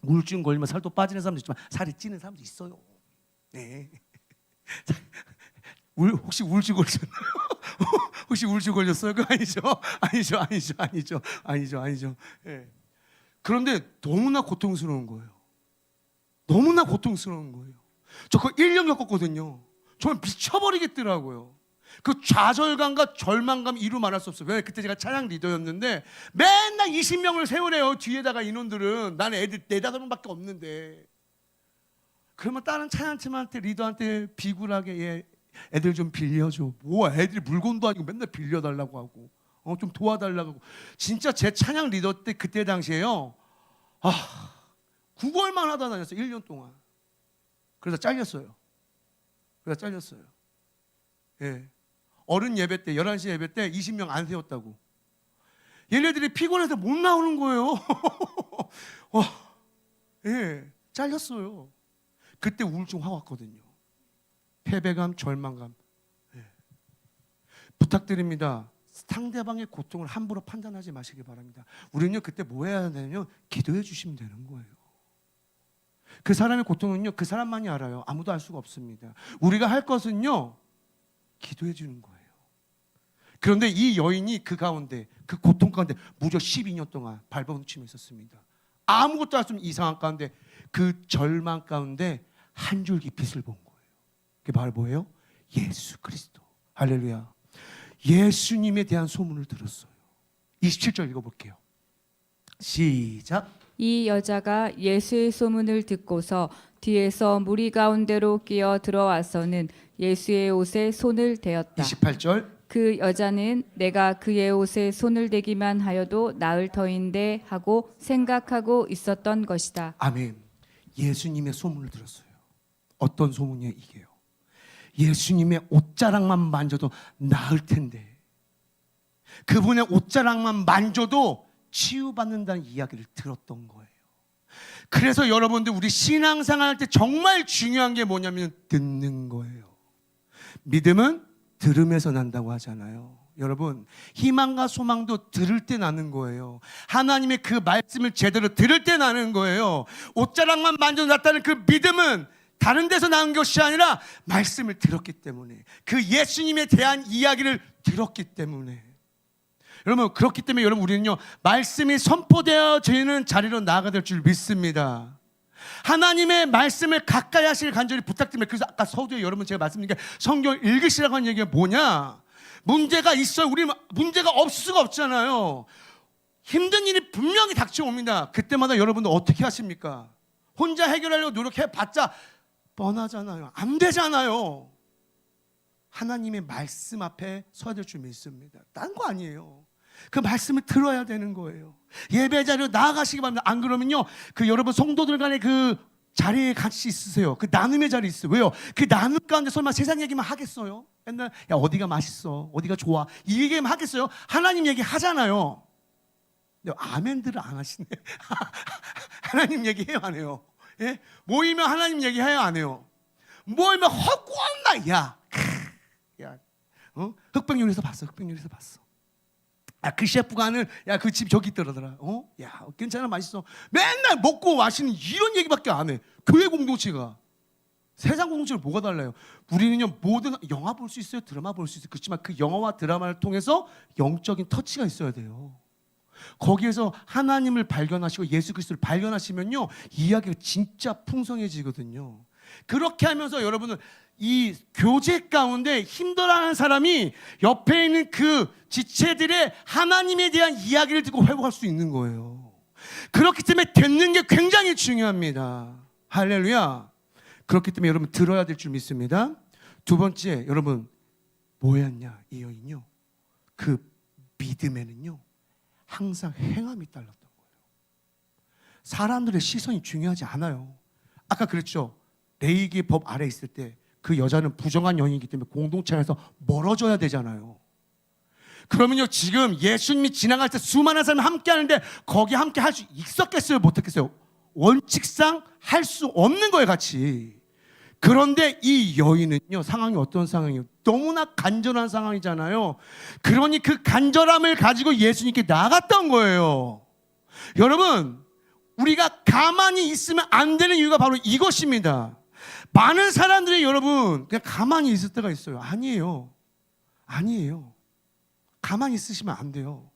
우울증 걸리면 살도 빠지는 사람도 있지만 살이 찌는 사람도 있어요. 네. 혹시 우울증 걸렸나요? 혹시 우울증 걸렸어요? 그거 아니죠. 네. 그런데 너무나 고통스러운 거예요. 너무나 고통스러운 거예요. 저 그거 1년 겪었거든요. 정말 미쳐버리겠더라고요. 그 좌절감과 절망감 이루 말할 수 없어요. 왜? 그때 제가 찬양 리더였는데 맨날 20명을 세우래요. 뒤에다가 인원들은. 나는 애들 4-5명밖에 없는데. 그러면 다른 찬양팀한테, 리더한테 비굴하게 애들 좀 빌려줘. 뭐 애들이 물건도 아니고 맨날 빌려달라고 하고 좀 도와달라고 하고. 진짜 제 찬양 리더 때 그때 당시에요, 구걸만 하다 다녔어요. 1년 동안. 그래서 잘렸어요. 예. 어른 예배 때 11시 예배 때 20명 안 세웠다고. 얘네들이 피곤해서 못 나오는 거예요. 예, 잘렸어요. 그때 우울증 확 왔거든요. 패배감, 절망감. 예. 부탁드립니다. 상대방의 고통을 함부로 판단하지 마시기 바랍니다. 우리는요, 그때 뭐 해야 되냐면 기도해 주시면 되는 거예요. 그 사람의 고통은요, 그 사람만이 알아요. 아무도 알 수가 없습니다. 우리가 할 것은요, 기도해 주는 거예요. 그런데 이 여인이 그 가운데, 그 고통 가운데 무려 12년 동안 발버둥치며 있었습니다. 아무것도 할 수 없는 이상한 가운데, 그 절망 가운데 한 줄기 빛을 본 거예요. 그게 바로 뭐예요? 예수 그리스도. 할렐루야. 예수님에 대한 소문을 들었어요. 27절 읽어볼게요. 시작. 이 여자가 예수의 소문을 듣고서 뒤에서 무리 가운데로 끼어 들어와서는 예수의 옷에 손을 대었다. 28절. 그 여자는 내가 그의 옷에 손을 대기만 하여도 나을 터인데 하고 생각하고 있었던 것이다. 아멘. 예수님의 소문을 들었어요. 어떤 소문이에요, 이게요? 예수님의 옷자락만 만져도 나을 텐데, 그분의 옷자락만 만져도 치유받는다는 이야기를 들었던 거예요. 그래서 여러분들, 우리 신앙생활 할 때 정말 중요한 게 뭐냐면 듣는 거예요. 믿음은 들음에서 난다고 하잖아요. 여러분, 희망과 소망도 들을 때 나는 거예요. 하나님의 그 말씀을 제대로 들을 때 나는 거예요. 옷자락만 만져놨다는 그 믿음은 다른 데서 나온 것이 아니라 말씀을 들었기 때문에, 그 예수님에 대한 이야기를 들었기 때문에. 여러분, 그렇기 때문에 여러분, 우리는요, 말씀이 선포되어지는 자리로 나아가야 될 줄 믿습니다. 하나님의 말씀을 가까이 하시길 간절히 부탁드립니다. 그래서 아까 서두에 여러분 제가 말씀드린 게 성경을 읽으시라고 하는 얘기가 뭐냐? 문제가 있어요. 우리 문제가 없을 수가 없잖아요. 힘든 일이 분명히 닥쳐옵니다. 그때마다 여러분들 어떻게 하십니까? 혼자 해결하려고 노력해봤자 뻔하잖아요. 안 되잖아요. 하나님의 말씀 앞에 서야 될 줄 믿습니다. 딴 거 아니에요. 그 말씀을 들어야 되는 거예요. 예배 자리로 나아가시기 바랍니다. 안 그러면요, 그 여러분 성도들 간의 그 자리에 같이 있으세요. 그 나눔의 자리 있어요. 왜요? 그 나눔 가운데 설마 세상 얘기만 하겠어요? 맨날 야 어디가 맛있어, 어디가 좋아, 이 얘기만 하겠어요? 하나님 얘기 하잖아요. 근데 아멘들을 안 하시네. 하나님 얘기 해요, 안 해요? 예? 모이면 하나님 얘기 해요, 안 해요? 모이면 헛구한다. 야, 흑백 요리에서 봤어. 흑백 요리에서 봤어. 야, 그 셰프가 하는, 야, 그 집 저기 있더라더라. 야, 괜찮아, 맛있어. 맨날 먹고 마시는 이런 얘기밖에 안 해. 교회 공동체가. 세상 공동체를 뭐가 달라요? 우리는요, 모든 영화 볼 수 있어요, 드라마 볼 수 있어요. 그렇지만 그 영화와 드라마를 통해서 영적인 터치가 있어야 돼요. 거기에서 하나님을 발견하시고 예수 그리스도를 발견하시면요, 이야기가 진짜 풍성해지거든요. 그렇게 하면서 여러분은 이 교제 가운데 힘들어하는 사람이 옆에 있는 그 지체들의 하나님에 대한 이야기를 듣고 회복할 수 있는 거예요. 그렇기 때문에 듣는 게 굉장히 중요합니다. 할렐루야. 그렇기 때문에 여러분 들어야 될 줄 믿습니다. 두 번째, 여러분 뭐였냐? 이 여인요, 그 믿음에는요 항상 행함이 딸렸던 거예요. 사람들의 시선이 중요하지 않아요. 아까 그랬죠. 레위기 법 아래 있을 때 그 여자는 부정한 여인이기 때문에 공동체에서 멀어져야 되잖아요. 그러면요, 지금 예수님이 지나갈 때 수많은 사람이 함께 하는데 거기 함께 할 수 있었겠어요, 못했겠어요? 원칙상 할 수 없는 거예요, 같이. 그런데 이 여인은요, 상황이 어떤 상황이에요? 너무나 간절한 상황이잖아요. 그러니 그 간절함을 가지고 예수님께 나갔던 거예요. 여러분, 우리가 가만히 있으면 안 되는 이유가 바로 이것입니다. 많은 사람들이 여러분 그냥 가만히 있을 때가 있어요. 아니에요. 아니에요. 가만히 있으시면 안 돼요.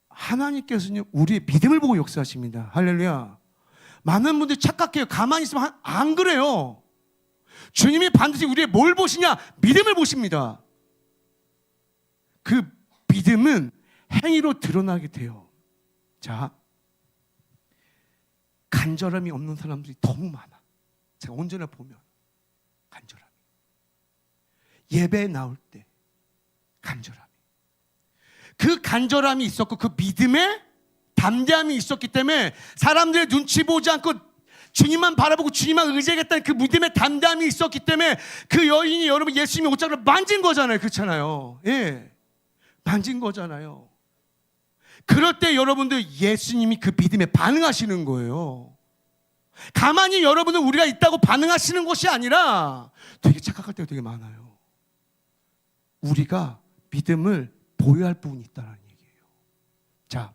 하나님께서는 우리의 믿음을 보고 역사하십니다. 할렐루야. 많은 분들이 착각해요. 가만히 있으면 안 그래요. 주님이 반드시 우리의 뭘 보시냐? 믿음을 보십니다. 그 믿음은 행위로 드러나게 돼요. 자, 간절함이 없는 사람들이 너무 많아. 제가 언제나 보면 간절함이, 예배에 나올 때 간절함이, 그 간절함이 있었고 그 믿음에 담대함이 있었기 때문에 사람들의 눈치 보지 않고 주님만 바라보고 주님만 의지하겠다는 그 믿음의 담대함이 있었기 때문에 그 여인이 여러분 예수님의 옷자락을 만진 거잖아요. 그렇잖아요. 예, 만진 거잖아요. 그럴 때 여러분들 예수님이 그 믿음에 반응하시는 거예요. 가만히 여러분은 우리가 있다고 반응하시는 것이 아니라 되게 착각할 때가 되게 많아요. 우리가 믿음을 보여야 할 부분이 있다는 얘기예요. 자,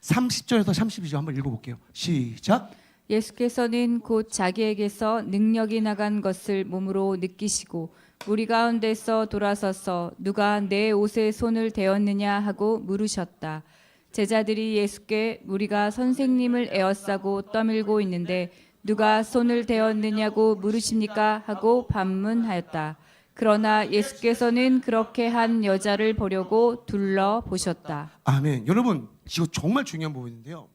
30절에서 32절 한번 읽어볼게요. 시작. 예수께서는 곧 자기에게서 능력이 나간 것을 몸으로 느끼시고 무리 가운데서 돌아서서 누가 내 옷에 손을 대었느냐 하고 물으셨다. 제자들이 예수께 우리가 선생님을 에워싸고 떠밀고 있는데 누가 손을 대었느냐고 물으십니까? 하고 반문하였다. 그러나 예수께서는 그렇게 한 여자를 보려고 둘러보셨다. 아멘. 여러분, 이거 정말 중요한 부분인데요.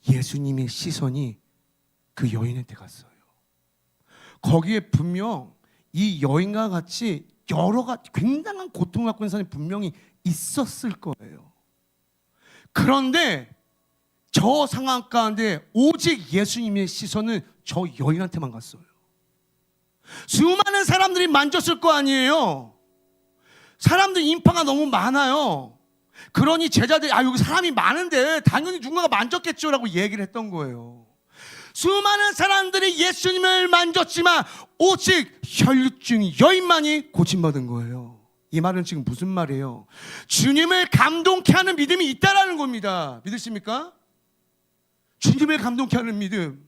예수님의 시선이 그 여인한테 갔어요. 거기에 분명 이 여인과 같이 여러 가지 굉장한 고통을 갖고 있는 사람이 분명히 있었을 거예요. 그런데 저 상황 가운데 오직 예수님의 시선은 저 여인한테만 갔어요. 수많은 사람들이 만졌을 거 아니에요. 사람들 인파가 너무 많아요. 그러니 제자들이 여기 사람이 많은데 당연히 누군가가 만졌겠죠 라고 얘기를 했던 거예요. 수많은 사람들이 예수님을 만졌지만 오직 혈루증 여인만이 고침받은 거예요. 이 말은 지금 무슨 말이에요? 주님을 감동케 하는 믿음이 있다라는 겁니다. 믿으십니까? 주님을 감동케 하는 믿음.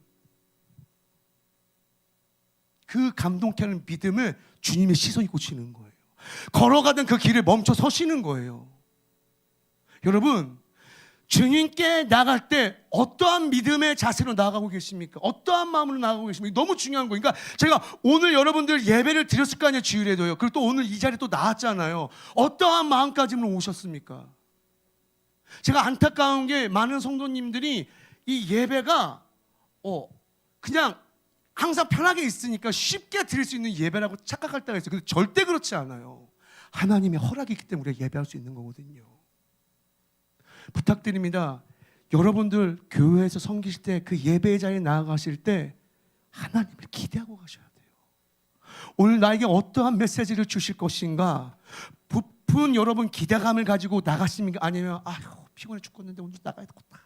그 감동케 하는 믿음을 주님의 시선이 꽂히는 거예요. 걸어가던 그 길을 멈춰 서시는 거예요. 여러분, 주님께 나갈 때 어떠한 믿음의 자세로 나아가고 계십니까? 어떠한 마음으로 나아가고 계십니까? 너무 중요한 거예요. 그러니까 제가 오늘 여러분들 예배를 드렸을 거 아니에요, 주일에도요. 그리고 또 오늘 이 자리에 또 나왔잖아요. 어떠한 마음가짐으로 오셨습니까? 제가 안타까운 게 많은 성도님들이 이 예배가 그냥 항상 편하게 있으니까 쉽게 드릴 수 있는 예배라고 착각할 때가 있어요. 근데 절대 그렇지 않아요. 하나님의 허락이 있기 때문에 우리가 예배할 수 있는 거거든요. 부탁드립니다. 여러분들 교회에서 섬기실 때 그 예배의 자리에 나아가실 때 하나님을 기대하고 가셔야 돼요. 오늘 나에게 어떠한 메시지를 주실 것인가 부푼 여러분 기대감을 가지고 나가십니까? 아니면 아휴 피곤해 죽겠는데 오늘 나가야 되겠다.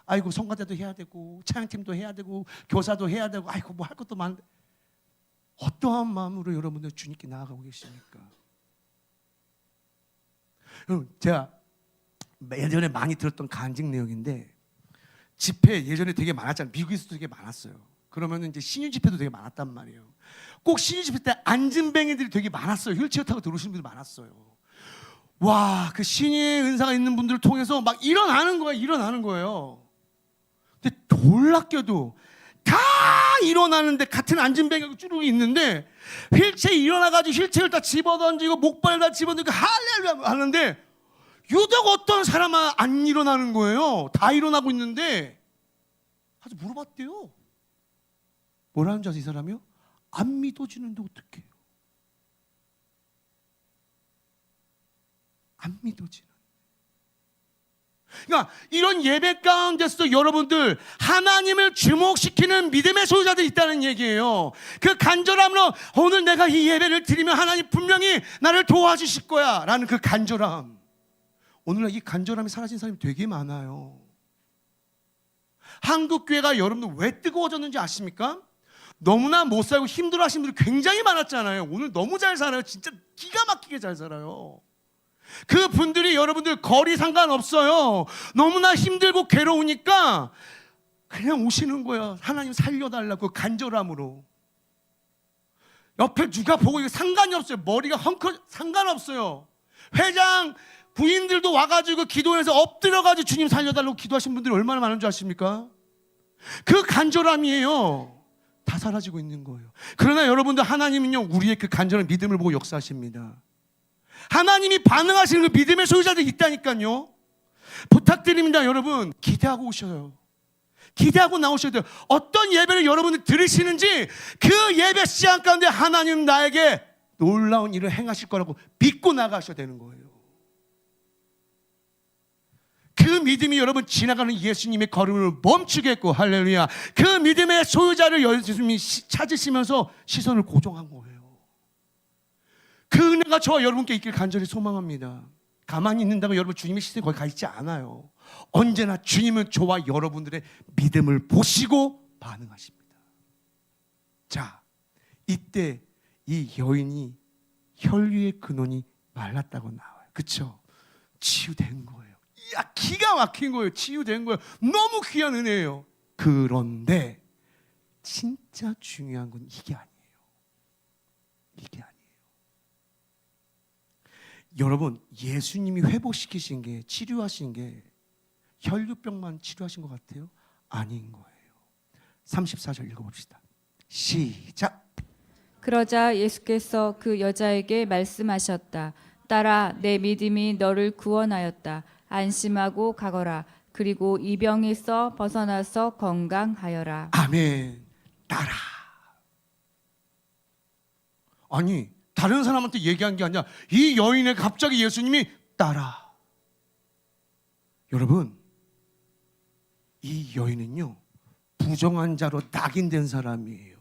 아이고 성가대도 해야 되고 찬양팀도 해야 되고 교사도 해야 되고 아이고 뭐 할 것도 많은데 어떠한 마음으로 여러분들 주님께 나아가고 계십니까? 여러분 제가 예전에 많이 들었던 간증 내용인데 집회 예전에 되게 많았잖아요. 미국에서도 되게 많았어요. 그러면 이제 신유 집회도 되게 많았단 말이에요. 꼭 신유 집회 때 안진뱅이들이 되게 많았어요. 휠체어 타고 들어오시는 분들 많았어요. 와, 그 신유의 은사가 있는 분들을 통해서 막 일어나는 거예요. 근데 놀랍게도 다 일어나는데 같은 안진뱅이가 쭉 있는데 휠체어 일어나가지고 휠체어를 다 집어던지고 목발을 다 집어던지고 할렐루야 하는데 유독 어떤 사람은 안 일어나는 거예요. 다 일어나고 있는데 아주 물어봤대요. 뭐라는 줄 아세요, 이 사람이요? 안 믿어지는데 어떡해요? 안 믿어지는. 그러니까 이런 예배 가운데서도 여러분들 하나님을 주목시키는 믿음의 소유자들이 있다는 얘기예요. 그 간절함으로 오늘 내가 이 예배를 드리면 하나님 분명히 나를 도와주실 거야 라는 그 간절함. 오늘날 이 간절함이 사라진 사람이 되게 많아요. 한국교회가 여러분들 왜 뜨거워졌는지 아십니까? 너무나 못 살고 힘들어하시는 분들이 굉장히 많았잖아요. 오늘 너무 잘 살아요. 진짜 기가 막히게 잘 살아요. 그 분들이 여러분들 거리 상관없어요. 너무나 힘들고 괴로우니까 그냥 오시는 거예요. 하나님 살려달라고 간절함으로. 옆에 누가 보고 이거 상관이 없어요. 머리가 헝클 상관없어요. 회장 부인들도 와가지고 기도해서 엎드려가지고 주님 살려달라고 기도하신 분들이 얼마나 많은 줄 아십니까? 그 간절함이에요. 다 사라지고 있는 거예요. 그러나 여러분들 하나님은요 우리의 그 간절한 믿음을 보고 역사하십니다. 하나님이 반응하시는 그 믿음의 소유자들이 있다니까요. 부탁드립니다. 여러분 기대하고 오셔요. 기대하고 나오셔야 돼요. 어떤 예배를 여러분들 들으시는지 그 예배 시간 가운데 하나님 나에게 놀라운 일을 행하실 거라고 믿고 나가셔야 되는 거예요. 그 믿음이 여러분 지나가는 예수님의 걸음을 멈추게 했고 할렐루야. 그 믿음의 소유자를 예수님이 찾으시면서 시선을 고정한 거예요. 그 은혜가 저와 여러분께 있길 간절히 소망합니다. 가만히 있는다고 여러분 주님의 시선이 거기 가 있지 않아요. 언제나 주님은 저와 여러분들의 믿음을 보시고 반응하십니다. 자, 이때 이 여인이 혈류의 근원이 말랐다고 나와요. 그렇죠? 치유된 거예요. 이야, 기가 막힌 거예요. 치유된 거예요. 너무 귀한 은혜예요. 그런데 진짜 중요한 건 이게 아니에요. 이게 아니에요. 여러분, 예수님이 회복시키신 게, 치료하신 게 혈류병만 치료하신 것 같아요? 아닌 거예요. 34절 읽어봅시다. 시작. 그러자 예수께서 그 여자에게 말씀하셨다. 딸아, 내 믿음이 너를 구원하였다. 안심하고 가거라. 그리고 이 병에서 벗어나서 건강하여라. 아멘. 딸아. 아니, 다른 사람한테 얘기한 게 아니라 이 여인에 갑자기 예수님이 딸아. 여러분, 이 여인은요 부정한 자로 낙인된 사람이에요.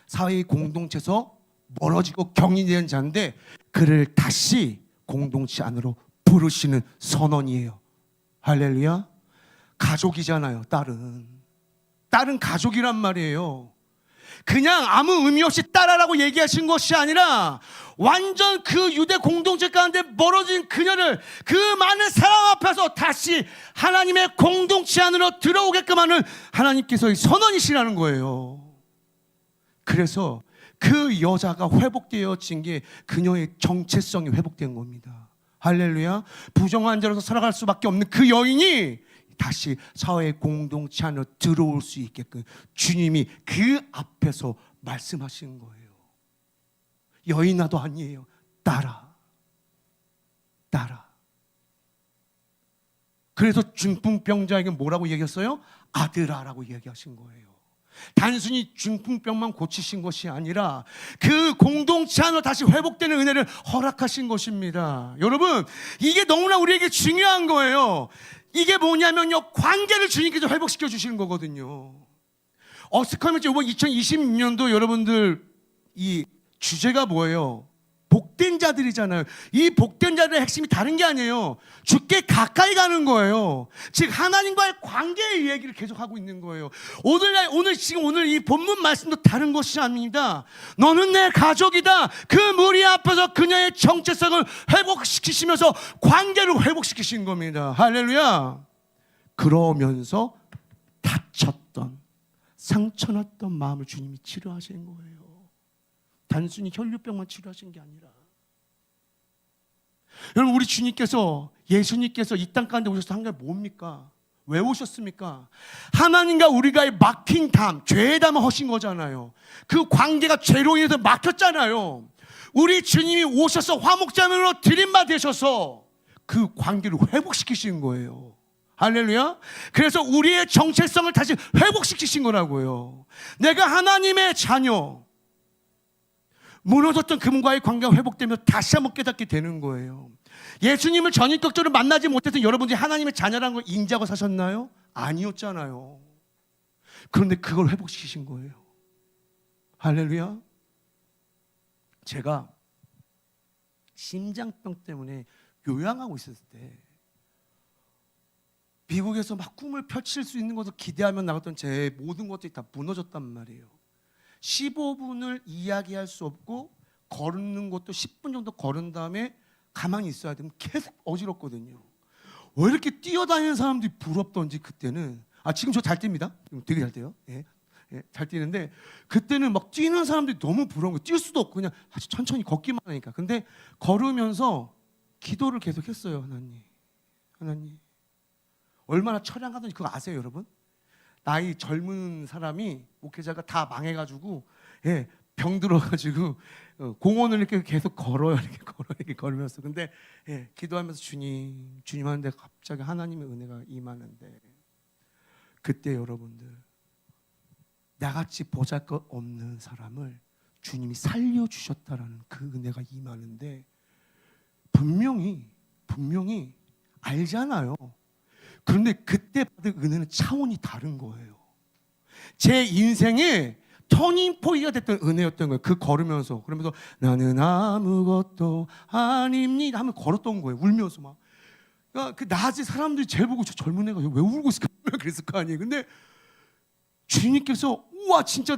사회의 공동체에서 멀어지고 격리된 자인데 그를 다시 공동체 안으로 부르시는 선언이에요. 할렐루야. 가족이잖아요. 딸은 딸은 가족이란 말이에요. 그냥 아무 의미 없이 딸아라고 얘기하신 것이 아니라 완전 그 유대 공동체 가운데 멀어진 그녀를 그 많은 사람 앞에서 다시 하나님의 공동체 안으로 들어오게끔 하는 하나님께서의 선언이시라는 거예요. 그래서 그 여자가 회복되어진 게 그녀의 정체성이 회복된 겁니다. 할렐루야. 부정한 자로서 살아갈 수밖에 없는 그 여인이 다시 사회 공동체 안으로 들어올 수 있게끔 주님이 그 앞에서 말씀하시는 거예요. 여인아도 아니에요. 딸아. 그래서 중풍병자에게 뭐라고 얘기했어요? 아들아라고 얘기하신 거예요. 단순히 중풍병만 고치신 것이 아니라 그 공동체 안으로 다시 회복되는 은혜를 허락하신 것입니다. 여러분, 이게 너무나 우리에게 중요한 거예요. 이게 뭐냐면요, 관계를 주님께서 회복시켜 주시는 거거든요. 어스커뮤니티 이번 2026년도 여러분들 이 주제가 뭐예요? 복된 자들이잖아요. 이 복된 자들의 핵심이 다른 게 아니에요. 주께 가까이 가는 거예요. 즉 하나님과의 관계의 얘기를 계속하고 있는 거예요. 오늘 이 본문 말씀도 다른 것이 아닙니다. 너는 내 가족이다. 그 무리 앞에서 그녀의 정체성을 회복시키시면서 관계를 회복시키신 겁니다. 할렐루야. 그러면서 다쳤던 상처났던 마음을 주님이 치료하신 거예요. 단순히 혈류병만 치료하신 게 아니라, 여러분, 우리 주님께서, 예수님께서 이 땅 가운데 오셔서 한 게 뭡니까? 왜 오셨습니까? 하나님과 우리가의 막힌 담, 죄의 담을 허신 거잖아요. 그 관계가 죄로 인해서 막혔잖아요. 우리 주님이 오셔서 화목제물로 드림바 되셔서 그 관계를 회복시키신 거예요. 할렐루야. 그래서 우리의 정체성을 다시 회복시키신 거라고요. 내가 하나님의 자녀, 무너졌던 그분과의 관계가 회복되면서 다시 한번 깨닫게 되는 거예요. 예수님을 전인격적으로 만나지 못해서 여러분들이 하나님의 자녀라는 걸 인지하고 사셨나요? 아니었잖아요. 그런데 그걸 회복시키신 거예요. 할렐루야. 제가 심장병 때문에 요양하고 있었을 때 미국에서 막 꿈을 펼칠 수 있는 것을 기대하며 나갔던 제 모든 것들이 다 무너졌단 말이에요. 15분을 이야기할 수 없고 걸는 것도 10분 정도 걸은 다음에 가만히 있어야 되면 계속 어지럽거든요. 왜 이렇게 뛰어다니는 사람들이 부럽던지 그때는, 지금 저 잘 뜁니다. 되게 잘 뛰어요. 잘 뛰는데 그때는 막 뛰는 사람들이 너무 부러운 거예요. 뛸 수도 없고 그냥 아주 천천히 걷기만 하니까. 근데 걸으면서 기도를 계속 했어요. 하나님 얼마나 처량하던지 그거 아세요, 여러분? 나이 젊은 사람이 목회자가 다 망해가지고 병 들어가지고 공원을 이렇게 계속 걸어요. 이렇게 걸으면서. 근데 기도하면서 주님 하는데 갑자기 하나님의 은혜가 임하는데, 그때 여러분들 나같이 보잘것없는 사람을 주님이 살려주셨다라는 그 은혜가 임하는데, 분명히 알잖아요. 그런데 그때 받은 은혜는 차원이 다른 거예요. 제 인생의 터닝포인트가 됐던 은혜였던 거예요. 그 걸으면서, 그러면서 나는 아무것도 아닙니다 하면 걸었던 거예요. 울면서 막. 그러니까 그 낮에 사람들이 쟤 보고 저 젊은 애가 왜 울고 있을까 그랬을 거 아니에요. 근데 주님께서 우와 진짜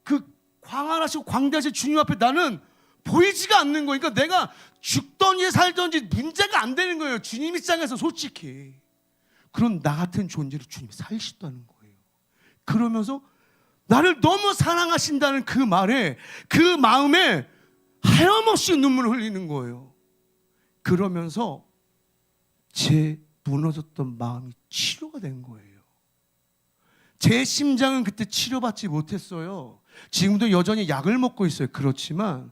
그 광활하시고 광대하신 주님 앞에 나는 보이지가 않는 거예요. 그러니까 내가 죽던지 살던지 문제가 안 되는 거예요. 주님 입장에서 솔직히. 그런 나 같은 존재를 주님이 살리셨다는 거예요. 그러면서 나를 너무 사랑하신다는 그 말에, 그 마음에 하염없이 눈물을 흘리는 거예요. 그러면서 제 무너졌던 마음이 치료가 된 거예요. 제 심장은 그때 치료받지 못했어요. 지금도 여전히 약을 먹고 있어요. 그렇지만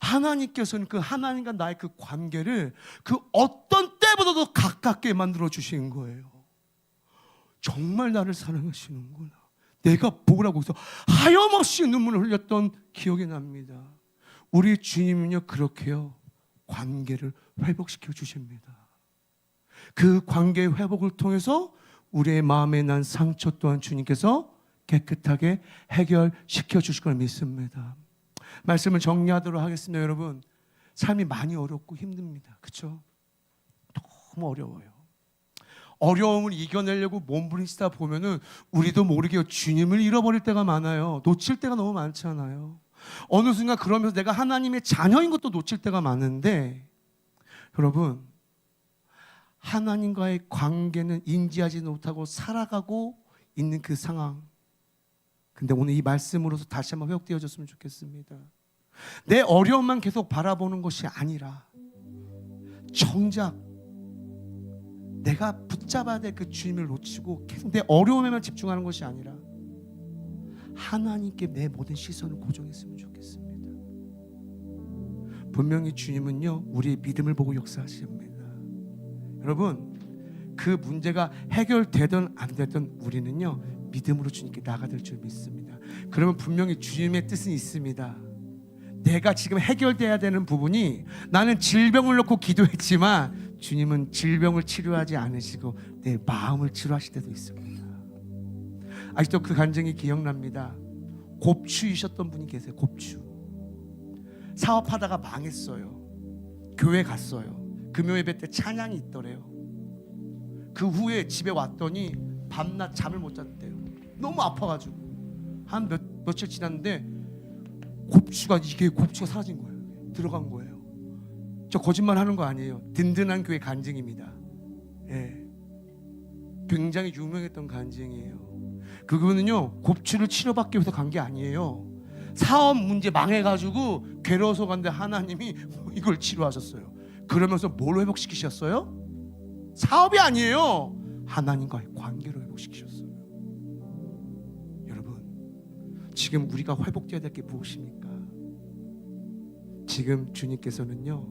하나님께서는 그 하나님과 나의 그 관계를 그 어떤 때보다도 가깝게 만들어 주신 거예요. 정말 나를 사랑하시는구나. 내가 보라고 해서 하염없이 눈물을 흘렸던 기억이 납니다. 우리 주님은요 그렇게요 관계를 회복시켜 주십니다. 그 관계의 회복을 통해서 우리의 마음에 난 상처 또한 주님께서 깨끗하게 해결시켜 주실 걸 믿습니다. 말씀을 정리하도록 하겠습니다. 여러분, 삶이 많이 어렵고 힘듭니다. 그렇죠? 너무 어려워요. 어려움을 이겨내려고 몸부림치다 보면은 우리도 모르게 주님을 잃어버릴 때가 많아요. 놓칠 때가 너무 많잖아요. 어느 순간 그러면서 내가 하나님의 자녀인 것도 놓칠 때가 많은데, 여러분, 하나님과의 관계는 인지하지 못하고 살아가고 있는 그 상황. 근데 오늘 이 말씀으로서 다시 한번 회복되어졌으면 좋겠습니다. 내 어려움만 계속 바라보는 것이 아니라 정작 내가 붙잡아야 될 그 주님을 놓치고 계속 내 어려움에만 집중하는 것이 아니라 하나님께 내 모든 시선을 고정했으면 좋겠습니다. 분명히 주님은요, 우리의 믿음을 보고 역사하십니다. 여러분, 그 문제가 해결되든 안 되든 우리는요, 믿음으로 주님께 나아가 될 줄 믿습니다. 그러면 분명히 주님의 뜻은 있습니다. 내가 지금 해결돼야 되는 부분이, 나는 질병을 놓고 기도했지만 주님은 질병을 치료하지 않으시고 내 마음을 치료하실 때도 있습니다. 아직도 그 간증이 기억납니다. 곱추이셨던 분이 계세요. 곱추. 사업하다가 망했어요. 교회 갔어요. 금요 예배 때 찬양이 있더래요. 그 후에 집에 왔더니 밤낮 잠을 못 잤대요. 너무 아파가지고. 한 며칠 지났는데 곱추가 사라진 거예요. 들어간 거예요. 저 거짓말 하는 거 아니에요. 든든한 교회 간증입니다. 예. 굉장히 유명했던 간증이에요. 그분은요, 곱추를 치료받기 위해서 간 게 아니에요. 사업 문제 망해가지고 괴로워서 갔는데 하나님이 이걸 치료하셨어요. 그러면서 뭘 회복시키셨어요? 사업이 아니에요. 하나님과의 관계로 회복시키셨어요. 여러분, 지금 우리가 회복되어야 될 게 무엇입니까? 지금 주님께서는요,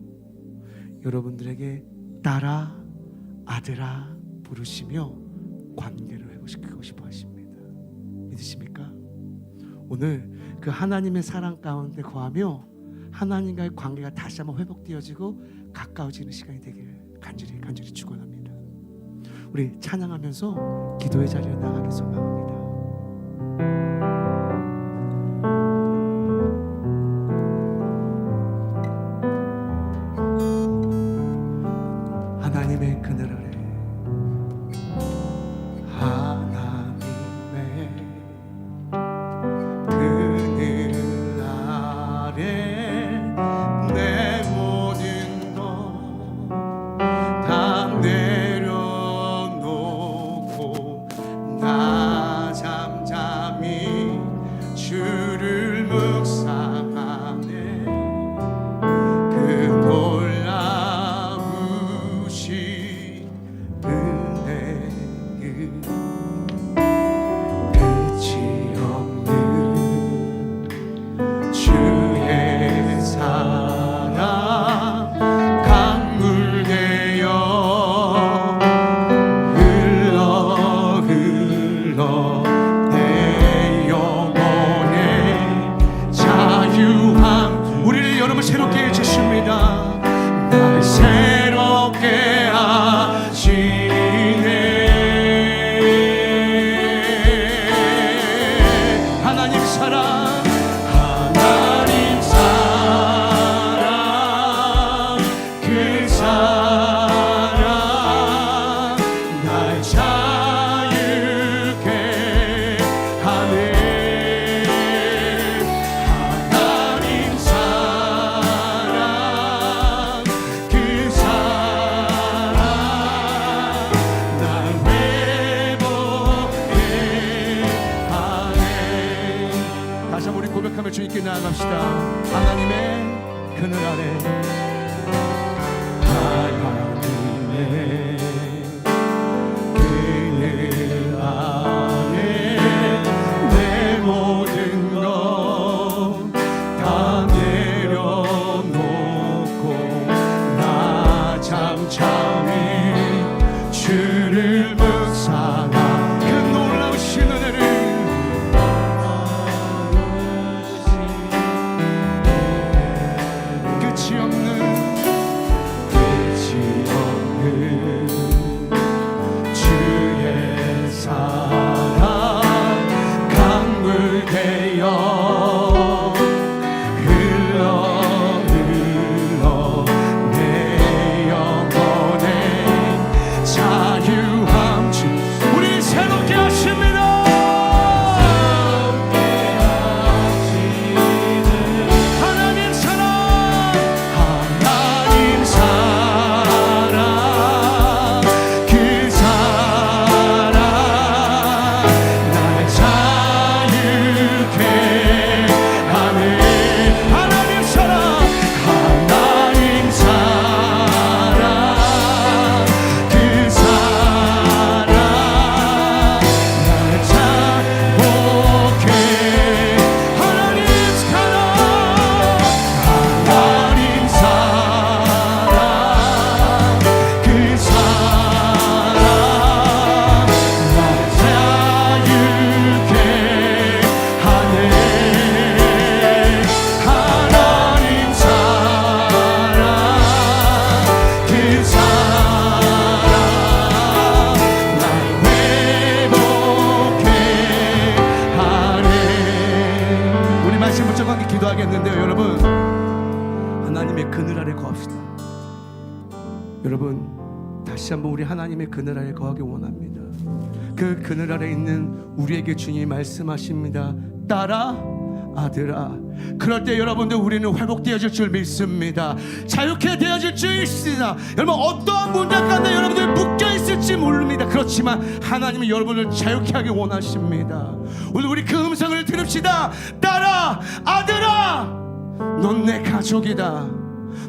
여러분들에게 딸아, 아들아 부르시며 관계를 회복시키고 싶어 하십니다. 믿으십니까? 오늘 그 하나님의 사랑 가운데 거하며 하나님과의 관계가 다시 한번 회복되어지고 가까워지는 시간이 되기를 간절히 축원합니다. 우리 찬양하면서 기도의 자리에 나가길 소망합니다. 하나님의 그늘 아래, 하나님의 그늘 아래 내 모든 것 다 내려놓고 나 잠잠히 주를 묵상하네. 그 놀라우신 은혜 끝이 없는 주의 사랑 강물 되어 흘러 내 영혼의 자유함. 우리를 여러분 새롭게 해주십니다. 날 새롭게 하시네. 하나님 사랑, 하나님 사랑, 그 사랑 날 자유케 하네. 하나님 사랑, 그 사랑 날 회복해 하네. 다시 한번 우리 고백하며 주님께 나아갑시다. 하나님의 그늘 아래, 하나님의 그늘 아래 내 모든 것 다 내려놓고 나 잠잠히 주를 묵상하. 그 놀라우신 은혜를 끝이 없는 주의 사랑 강물 되어 흘러 내 영혼의 자유 여러분, 다시 한번 우리 하나님의 그늘 아래 거하기 원합니다. 그 그늘 아래 있는 우리에게 주님이 말씀하십니다. 딸아, 아들아. 그럴 때 여러분들 우리는 회복되어질 줄 믿습니다. 자유케 되어질 줄 믿습니다. 여러분, 어떠한 문제 가운데 여러분들 묶여있을지 모릅니다. 그렇지만 하나님은 여러분을 자유케 하기 원하십니다. 오늘 우리 그 음성을 들읍시다. 딸아, 아들아, 넌 내 가족이다.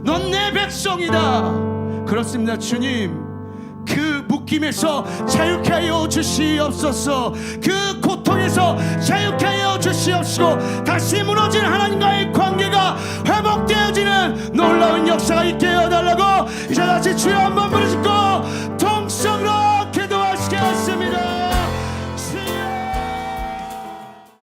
넌 내 백성이다. 그렇습니다. 주님, 그 묶임에서 자유케 하여 주시옵소서. 그 고통에서 자유케 하여 주시옵시고, 다시 무너진 하나님과의 관계가 회복되어지는 놀라운 역사가 있게 해달라고 이제 다시 주여 한번 부르짖고 통성으로 기도하시겠습니다.